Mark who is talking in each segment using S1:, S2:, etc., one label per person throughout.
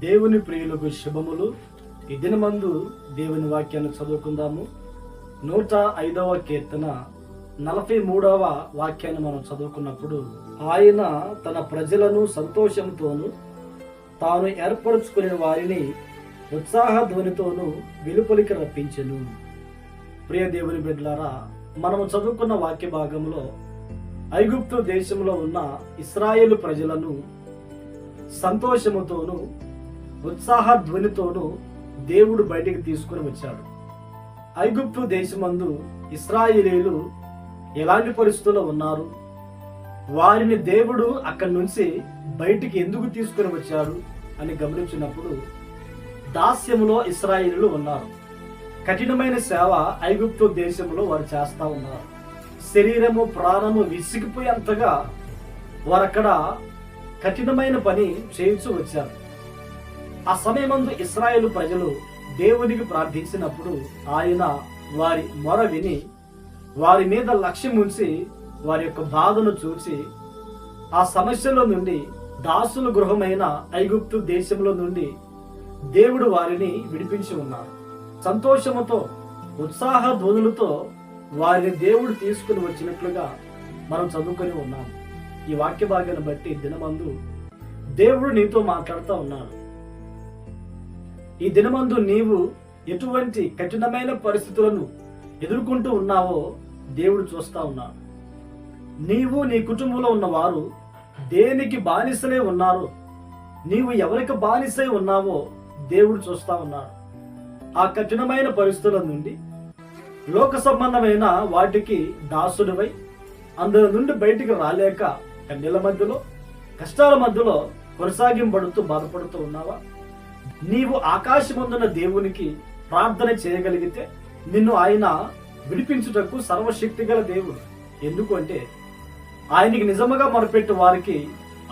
S1: దేవుని ప్రియులకు శుభములు. ఈ దినమందు దేవుని వాక్యాన్ని చదువుకుందాము. 105వ కీర్తన 43వ వాక్యాన్ని మనం చదువుకున్నప్పుడు, ఆయన తన ప్రజలను సంతోషంతోనూ తాను ఏర్పరచుకునే వారిని ఉత్సాహ ధ్వనితోనూ వెలుపలికి రప్పించెను. ప్రియ దేవుని బిడ్డలారా, మనము చదువుకున్న వాక్య భాగంలో ఐగుప్తు దేశంలో ఉన్న ఇశ్రాయేలు ప్రజలను సంతోషముతోనూ ఉత్సాహ ధ్వనితోనూ దేవుడు బయటికి తీసుకుని వచ్చాడు. ఐగుప్తు దేశమందు ఇశ్రాయేలీయులు ఎలాంటి పరిస్థితుల్లో ఉన్నారు, వారిని దేవుడు అక్కడి నుంచి బయటికి ఎందుకు తీసుకుని వచ్చాడు అని గమనించినప్పుడు, దాస్యములో ఇశ్రాయేలీయులు ఉన్నారు. కఠినమైన సేవ ఐగుప్తు దేశంలో వారు చేస్తా ఉన్నారు. శరీరము ప్రాణము విసిగిపోయేంతగా వారు అక్కడ కఠినమైన పని చేయించు వచ్చారు. ఆ సమయమందు ఇశ్రాయేలు ప్రజలు దేవునికి ప్రార్థించినప్పుడు ఆయన వారి మొర విని వారి మీద లక్ష్యం ఉంచి వారి యొక్క బాధను చూసి ఆ సమస్యలో నుండి, దాసుల గృహమైన ఐగుప్తు దేశంలో నుండి దేవుడు వారిని విడిపించి ఉన్నారు. సంతోషముతో ఉత్సాహ ధ్వనులతో వారిని దేవుడు తీసుకుని వచ్చినట్లుగా మనం చదువుకొని ఉన్నాము. ఈ వాక్య భాగాన్ని బట్టి దినమందు దేవుడు నీతో మాట్లాడుతూ ఉన్నాడు. ఈ దినమందు నీవు ఎటువంటి కఠినమైన పరిస్థితులను ఎదుర్కొంటూ ఉన్నావో దేవుడు చూస్తా ఉన్నాడు. నీవు నీ కుటుంబంలో ఉన్నవారు దేనికి బానిసలే ఉన్నారో, నీవు ఎవరికి బానిసై ఉన్నావో దేవుడు చూస్తా ఉన్నాడు. ఆ కఠినమైన పరిస్థితుల నుండి, లోక సంబంధమైన వాటికి దాసుడివై అందులో నుండి బయటికి రాలేక కన్నీల మధ్యలో, కష్టాల మధ్యలో కొనసాగింపడుతూ బాధపడుతూ ఉన్నావా? నీవు ఆకాశమందున్న దేవునికి ప్రార్థన చేయగలిగితే నిన్ను ఆయన విడిపించుటకు సర్వశక్తి గల దేవుడు. ఎందుకు అంటే ఆయనకి నిజముగా మొరపెట్టు వారికి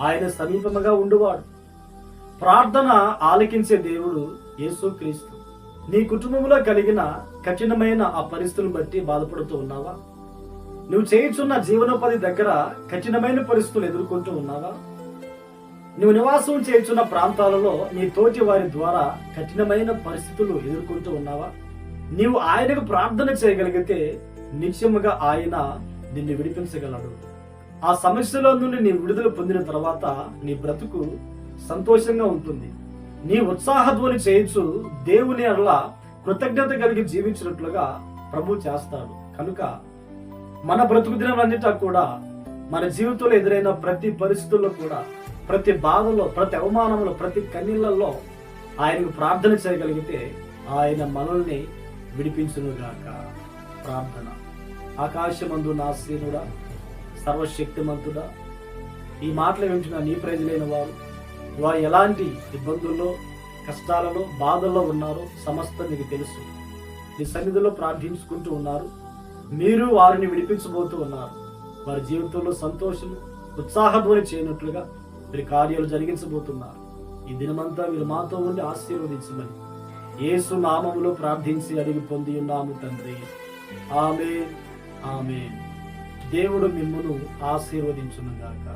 S1: ఆయన సమీపముగా ఉండువాడు. ప్రార్థన ఆలకించే దేవుడు యేసుక్రీస్తు. నీ కుటుంబంలో కలిగిన కఠినమైన ఆ పరిస్థితులను బట్టి బాధపడుతూ ఉన్నావా? నువ్వు చేయుచున్న జీవనోపాధి దగ్గర కఠినమైన పరిస్థితులు ఎదుర్కొంటూ ఉన్నావా? నువ్వు నివాసం చేయుచున్న ప్రాంతాలలో నీ తోటి వారి ద్వారా కఠినమైన పరిస్థితులు ఎదుర్కొంటూ ఉన్నావా? నీవు ఆయనకు ప్రార్థన చేయగలిగితే నిశ్చయముగా ఆయన నిన్ను విడిపించగలడు. ఆ సమస్యలో నుండి నీ విడుదల పొందిన తర్వాత నీ బ్రతుకు సంతోషంగా ఉంటుంది. నీ ఉత్సాహధ్వని చేయొచ్చు దేవుని అలా కృతజ్ఞత కలిగి జీవించినట్లుగా ప్రభు చేస్తాడు. కనుక మన బ్రతుకు దినమన్నిటా కూడా, మన జీవితంలో ఎదురైన ప్రతి పరిస్థితుల్లో కూడా, ప్రతి బాధలో, ప్రతి అవమానంలో, ప్రతి కన్నీళ్లలో ఆయనకు ప్రార్థన చేయగలిగితే ఆయన మనల్ని విడిపించునుగాక. ప్రార్థన. ఆకాశమందు నా సీనుడా, సర్వశక్తిమంతుడా, ఈ మాటలు వింటున్న నీ ప్రజలైన వారు ఎలాంటి ఇబ్బందుల్లో, కష్టాలలో, బాధల్లో ఉన్నారో సమస్తం నీకు తెలుసు. నీ సన్నిధిలో ప్రార్థించుకుంటూ ఉన్నారు. మీరు వారిని విడిపించబోతూ ఉన్నారు. వారి జీవితంలో సంతోషము, ఉత్సాహధ్వని చేయనట్లుగా మీరు కార్యాలు జరిగించబోతున్నారు. ఈ దినమంతా మీరు మాతో ఉండి ఆశీర్వదించమని యేసు నామములో ప్రార్థించి అడిగి పొంది ఉన్నాము తండ్రి. ఆమేన్, ఆమేన్. దేవుడు మిమ్మును ఆశీర్వదించునుగాక.